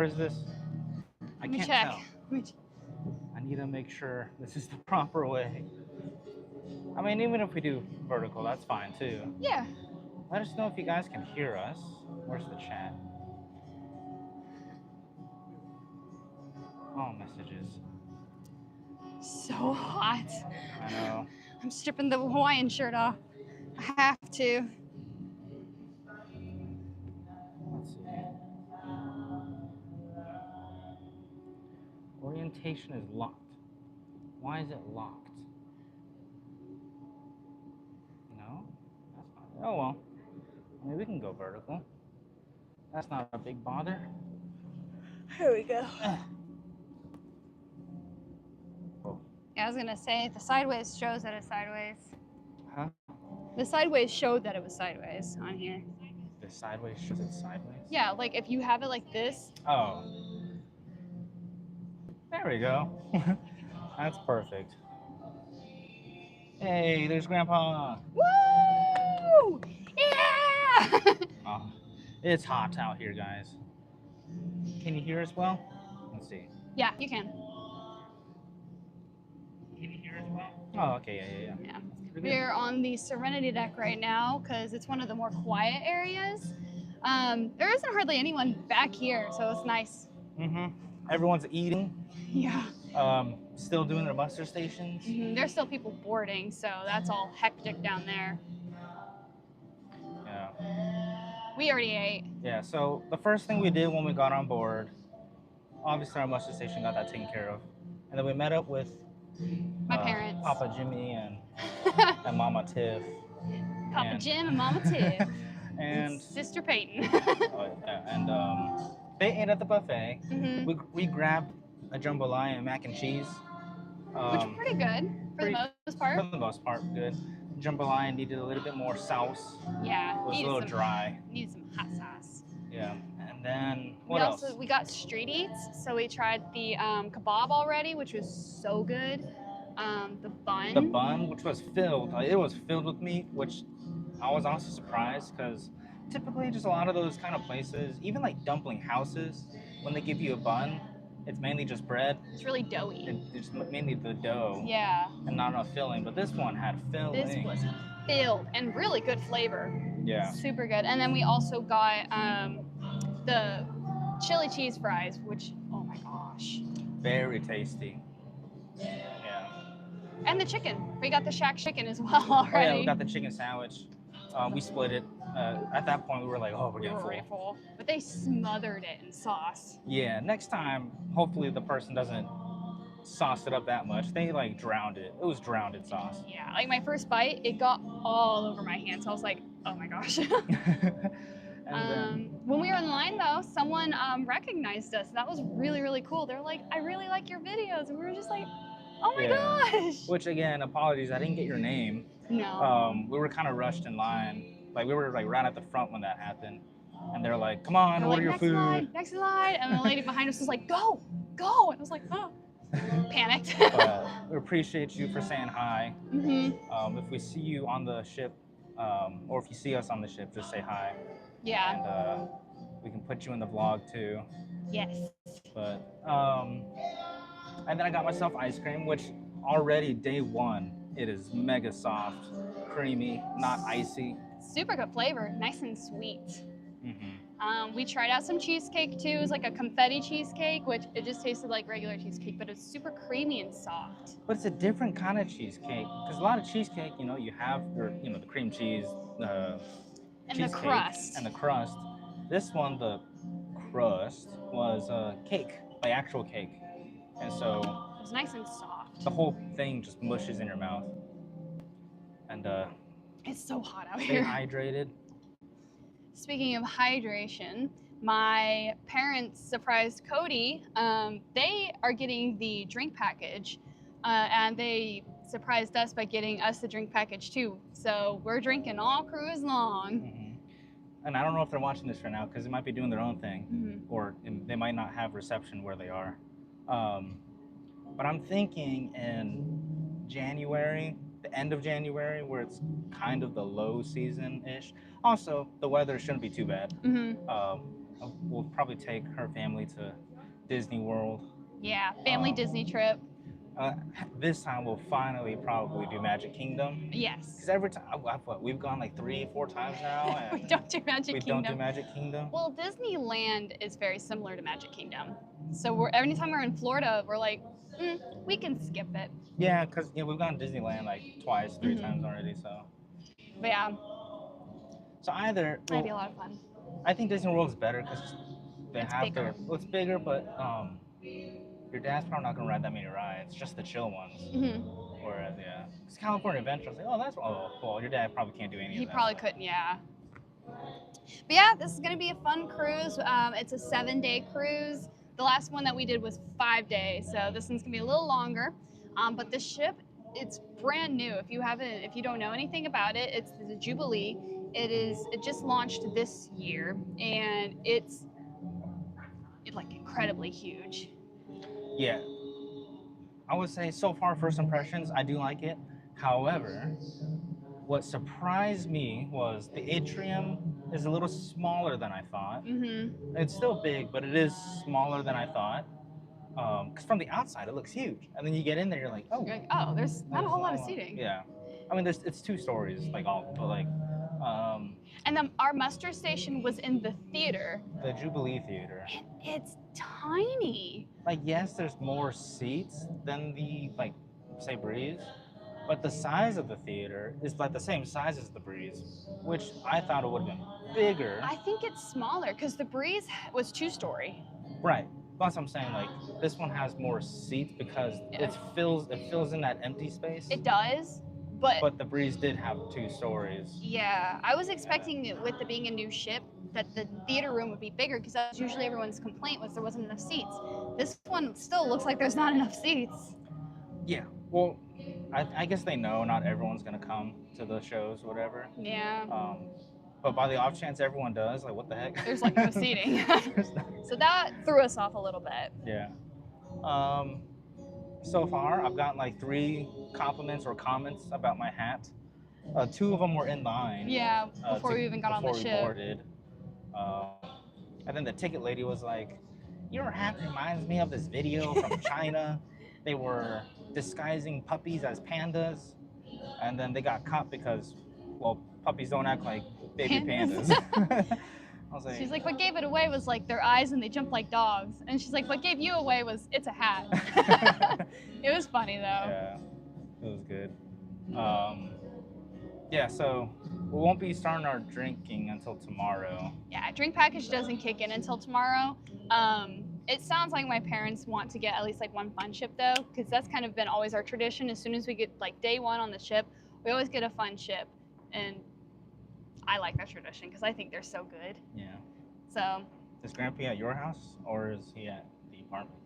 is this? I Let me can't check. tell. I need to make sure this is the proper way. I mean, even if we do vertical, that's fine too. Yeah. Let us know if you guys can hear us. Where's the chat? Oh, messages. So hot. I know. I'm stripping the Hawaiian shirt off. I have to. Let's see. Orientation is locked. Why is it locked? No? That's fine. Oh well. I mean, we can go vertical. That's not a big bother. Here we go. Yeah, I was gonna say the sideways shows that it's sideways. Huh? The sideways showed that it was sideways on here. The sideways shows it sideways? Yeah, like if you have it like this. Oh. There we go. That's perfect. Hey, there's Grandpa. Woo! Yeah! Oh, it's hot out here, guys. Can you hear us well? Let's see. Yeah, you can. Can you hear us well? Oh, okay, yeah. We're on the Serenity deck right now because it's one of the more quiet areas. There isn't hardly anyone back here, so it's nice. Everyone's eating. Yeah. Still doing their muster stations. There's still people boarding, so that's all hectic down there. Yeah. We already ate. Yeah, so the first thing we did when we got on board, obviously our muster station got that taken care of. And then we met up with my parents, Papa Jimmy and Mama Tiff. Papa Jim and Mama Tiff. and Sister Peyton. They ate at the buffet. We grabbed a jambalaya and mac and cheese. Which were pretty good for the most part. For the most part, good. Jambalaya needed a little bit more sauce. Yeah. It was a little dry. Needed some hot sauce. Yeah. And then what else? We got street eats, so we tried the kebab already, which was so good. The bun, which was filled. It was filled with meat, which I was honestly surprised because typically just a lot of those kind of places, even like dumpling houses, when they give you a bun, it's mainly just bread. It's really doughy. It's mainly the dough. Yeah. And not enough filling, but this one had filling. This was filled and really good flavor. Yeah. Super good. And then we also got the chili cheese fries, which, oh my gosh. Very tasty. Yeah. And the chicken. We got the Shack chicken as well already. Oh, yeah, we got the chicken sandwich. We split it. At that point, we were like, oh, we're getting full. But they smothered it in sauce. Yeah, next time, hopefully the person doesn't sauce it up that much. They like drowned it. It was drowned in sauce. Yeah, like my first bite, it got all over my hands. So I was like, oh my gosh. When we were in line though, someone recognized us. That was really, really cool. They're like, I really like your videos. And we were just like, oh my gosh. Which again, apologies, I didn't get your name. No. We were kind of rushed in line. Like we were like right at the front when that happened. And they're like, come on, order your food. Next slide. And the lady behind us was like, go. And I was like, oh. Panicked. But we appreciate you for saying hi. If we see you on the ship, or if you see us on the ship, just say hi. Yeah. And we can put you in the vlog too. Yes. But and then I got myself ice cream, which already day one, it is mega soft, creamy, not icy. Super good flavor, nice and sweet. We tried out some cheesecake too. It was like a confetti cheesecake, which it just tasted like regular cheesecake, but it's super creamy and soft. But it's a different kind of cheesecake, because a lot of cheesecake, you have your, the cream cheese, and the crust. And the crust. This one, the crust was cake, like actual cake, and so it was nice and soft. The whole thing just mushes in your mouth, and it's so hot out here. Stay hydrated. Speaking of hydration, my parents surprised Cody. They are getting the drink package, and they surprised us by getting us the drink package too. So we're drinking all cruise long. And I don't know if they're watching this right now because they might be doing their own thing, or they might not have reception where they are. But I'm thinking in January, the end of January, where it's kind of the low season-ish. Also, the weather shouldn't be too bad. we'll probably take her family to Disney World. Yeah, family Disney trip. Uh, this time we'll finally probably do Magic Kingdom. Yes. Because every time, we've gone like 3-4 times now, and we don't do Magic we Kingdom. don't do Magic Kingdom. Well, Disneyland is very similar to Magic Kingdom. So anytime we're in Florida, we're like, we can skip it. Yeah, because we've gone to Disneyland like twice, 3 times already. So. But yeah. So either. That'd be a lot of fun. I think Disney World's better because they It's have bigger. Well, it's bigger, but your dad's probably not gonna ride that many rides, just the chill ones. Whereas, yeah, because California Adventure, I was like, oh, that's well, your dad probably can't do any of that. He probably couldn't, yeah. But yeah, this is gonna be a fun cruise. It's a 7-day cruise. The last one that we did was 5 days, so this one's gonna be a little longer. But the ship, it's brand new. If you don't know anything about it, it's the Jubilee. It just launched this year, and it's like incredibly huge. Yeah, I would say so far, first impressions, I do like it. However, what surprised me was the atrium is a little smaller than I thought. It's still big, but it is smaller than I thought. Because from the outside, it looks huge, and then you get in there, you're like, there's not a whole lot of seating. Yeah, I mean, it's 2 stories, but like. And then our muster station was in the theater. The Jubilee Theater. It's tiny. Like, yes, there's more seats than the, say, Breeze, but the size of the theater is like the same size as the Breeze, which I thought it would have been bigger. I think it's smaller because the Breeze was 2-story. Right. That's what I'm saying. Like, this one has more seats because it fills in that empty space. It does. But the Breeze did have 2 stories. Yeah, I was expecting with it being a new ship that the theater room would be bigger because that's usually everyone's complaint was there wasn't enough seats. This one still looks like there's not enough seats. Yeah, well, I guess they know not everyone's gonna come to the shows or whatever. Yeah. But by the off chance everyone does, like, what the heck? There's like no seating. So that threw us off a little bit. Yeah. So far, I've gotten like 3 compliments or comments about my hat. 2 of them were in line. Yeah, before we even got on the ship. Before we boarded. And then the ticket lady was like, your hat reminds me of this video from China. They were disguising puppies as pandas. And then they got caught because, well, puppies don't act like baby pandas. I was like, she's like, what gave it away was like their eyes and they jump like dogs. And she's like, what gave you away was it's a hat. It was funny though. Yeah, it was good. Yeah, so we won't be starting our drinking until tomorrow. Yeah, drink package doesn't kick in until tomorrow. It sounds like my parents want to get at least like 1 fun ship though, because that's kind of been always our tradition. As soon as we get like day 1 on the ship, we always get a fun ship. And I like that tradition because I think they're so good. Yeah. So. Is Grampy at your house or is he at the apartment?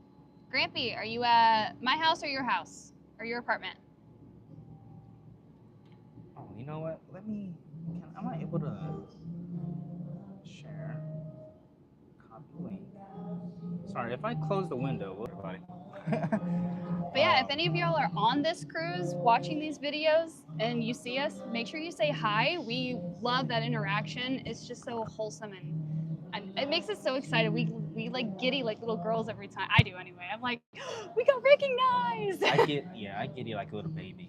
Grampy, are you at my house or your house? Or your apartment? Oh, you know what? I'm not able to share copy link. Sorry, if I close the window, what about it? But yeah, if any of y'all are on this cruise watching these videos and you see us, make sure you say hi. We love that interaction. It's just so wholesome and it makes us so excited. We like giddy like little girls every time. I do anyway. I'm like, we got recognized. I giddy like a little baby.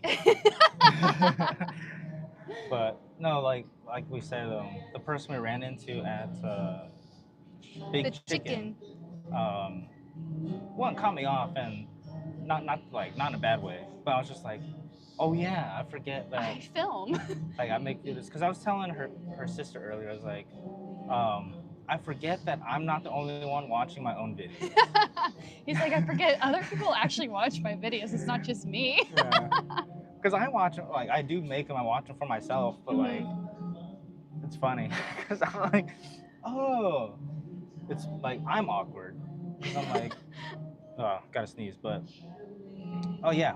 But no, like we said, the person we ran into at Big Chicken, one caught me off, and not in a bad way, but I was just like, oh yeah, I forget that I film. Like, I make videos because I was telling her sister earlier. I was like, I forget that I'm not the only one watching my own videos. He's like, I forget other people actually watch my videos. It's not just me. Because I watch them, like, I do make them. I watch them for myself, but like, it's funny because I'm like, oh, it's like I'm awkward. I'm like, oh, gotta sneeze, but oh yeah,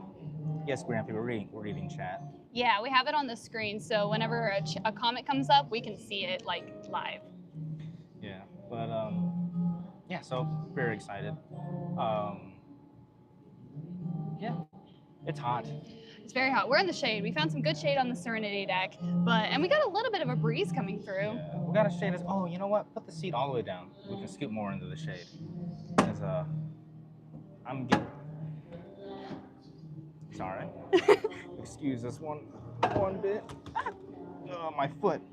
yes, Grampy, we're reading chat. Yeah, we have it on the screen, so whenever a comment comes up, we can see it like live. Yeah, but yeah, so very excited. Yeah, it's hot. It's very hot. We're in the shade. We found some good shade on the Serenity deck, and we got a little bit of a breeze coming through. Yeah, we got a shade. Oh, you know what? Put the seat all the way down. We can scoot more into the shade. Cause I'm getting. Sorry. Excuse us one bit. Oh, my foot.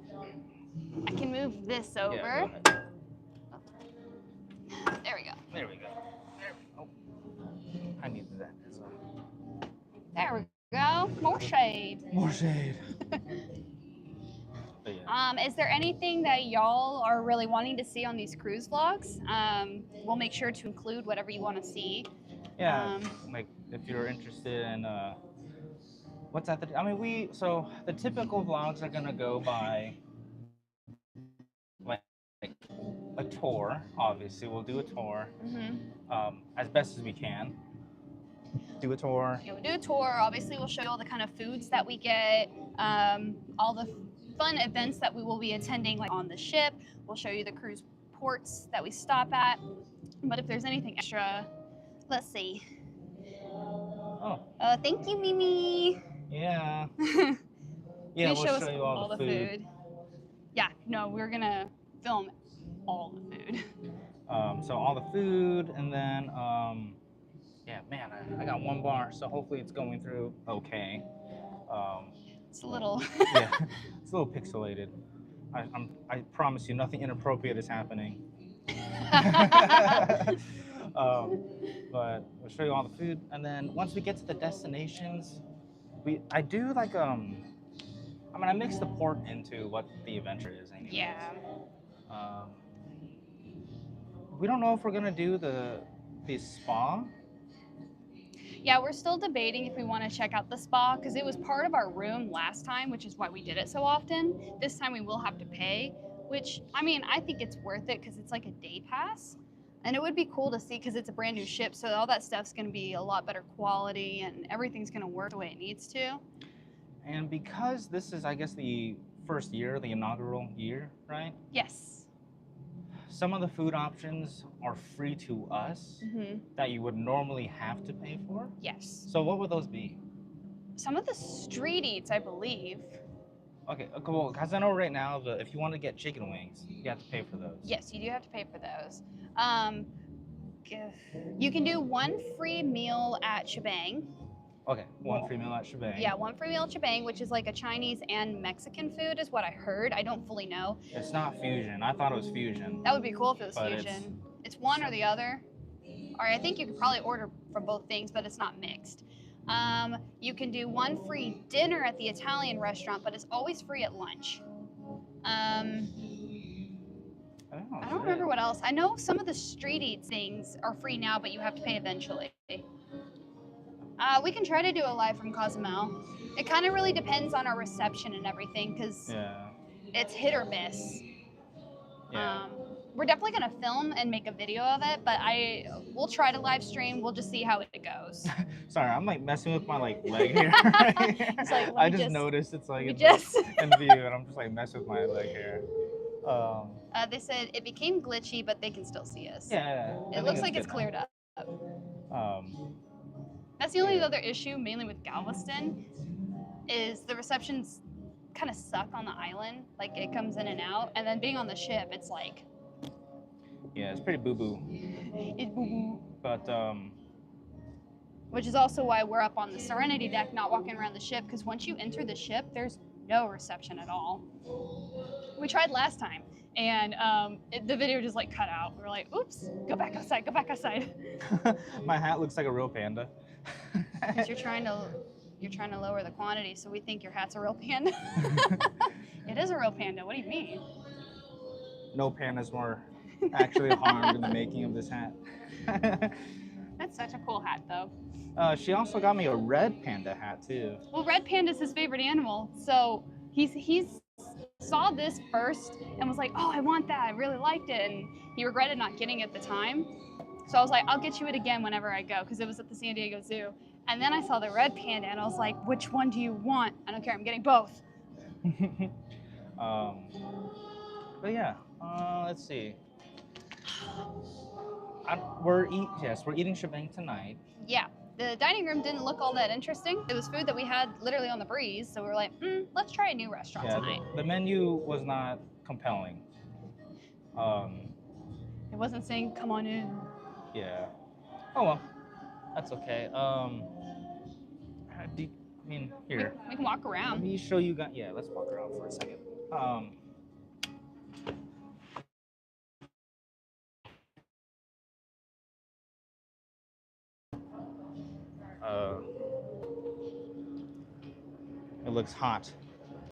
I can move this over. Yeah, there we go. There we go. Oh, I needed that. There we go. More shade. More shade. Is there anything that y'all are really wanting to see on these cruise vlogs? We'll make sure to include whatever you want to see. Yeah, like if you're interested in what's at the. I mean, so the typical vlogs are gonna go by like a tour. Obviously, we'll do a tour as best as we can. Do a tour. Yeah, we'll do a tour. Obviously, we'll show you all the kind of foods that we get, all the fun events that we will be attending, like on the ship. We'll show you the cruise ports that we stop at. But if there's anything extra, let's see. Oh. Thank you, Mimi. Yeah. Yeah, we'll show you all the food. Yeah, no, we're gonna film all the food. So all the food, and then yeah, man, I got one bar, so hopefully it's going through okay. It's a little. Yeah, it's a little pixelated. I promise you, nothing inappropriate is happening. But we'll show you all the food, and then once we get to the destinations, I do like I mean, I mix the port into what the adventure is. Anyways. Yeah. We don't know if we're gonna do the spa. Yeah, we're still debating if we want to check out the spa because it was part of our room last time, which is why we did it so often. This time we will have to pay, which, I mean, I think it's worth it because it's like a day pass. And it would be cool to see because it's a brand new ship, so all that stuff's going to be a lot better quality and everything's going to work the way it needs to. And because this is, I guess, the first year, the inaugural year, right? Yes. Some of the food options are free to us that you would normally have to pay for? Yes. So what would those be? Some of the street eats, I believe. Okay, cool. Because I know right now, if you want to get chicken wings, you have to pay for those. Yes, you do have to pay for those. You can do one free meal at Shebang. Okay, one free meal at Shebang. Yeah, one free meal at Shebang, which is like a Chinese and Mexican food is what I heard. I don't fully know. It's not fusion. I thought it was fusion. That would be cool if it was fusion. It's one or the other. Or I think you could probably order from both things, but it's not mixed. You can do one free dinner at the Italian restaurant, but it's always free at lunch. I don't remember what else. I know some of the street eats things are free now, but you have to pay eventually. We can try to do a live from Cozumel. It kind of really depends on our reception and everything because it's hit or miss. Yeah. We're definitely gonna film and make a video of it, but we'll try to live stream. We'll just see how it goes. Sorry, I'm like messing with my leg here. It's like, I just noticed it's like in view, and I'm just like messing with my leg here. They said it became glitchy, but they can still see us. Yeah. It looks like it's cleared up. That's the only other issue, mainly with Galveston, is the receptions kind of suck on the island. Like it comes in and out, and then being on the ship, it's like. Yeah, it's pretty boo-boo. It's boo-boo. But which is also why we're up on the Serenity deck, not walking around the ship, because once you enter the ship, there's no reception at all. We tried last time, and the video just like cut out. We were like, oops, go back outside, go back outside. My hat looks like a real panda. Because you're trying to lower the quantity, so we think your hat's a real panda. It is a real panda. What do you mean? No pandas were actually harmed in the making of this hat. That's such a cool hat, though. She also got me a red panda hat too. Well, red panda's his favorite animal, so he's saw this first and was like, oh, I want that. I really liked it, and he regretted not getting it at the time. So I was like, I'll get you it again whenever I go, because it was at the San Diego Zoo. And then I saw the red panda, and I was like, which one do you want? I don't care. I'm getting both. But yeah, let's see. We're eating shebang tonight. Yeah. the dining room didn't look all that interesting. It was food that we had literally on the breeze, so we were like, let's try a new restaurant tonight. The menu was not compelling. It wasn't saying, come on in. Yeah. Oh well, that's okay. I mean, here. We can walk around. Let me show you guys. Yeah, let's walk around for a second. It looks hot.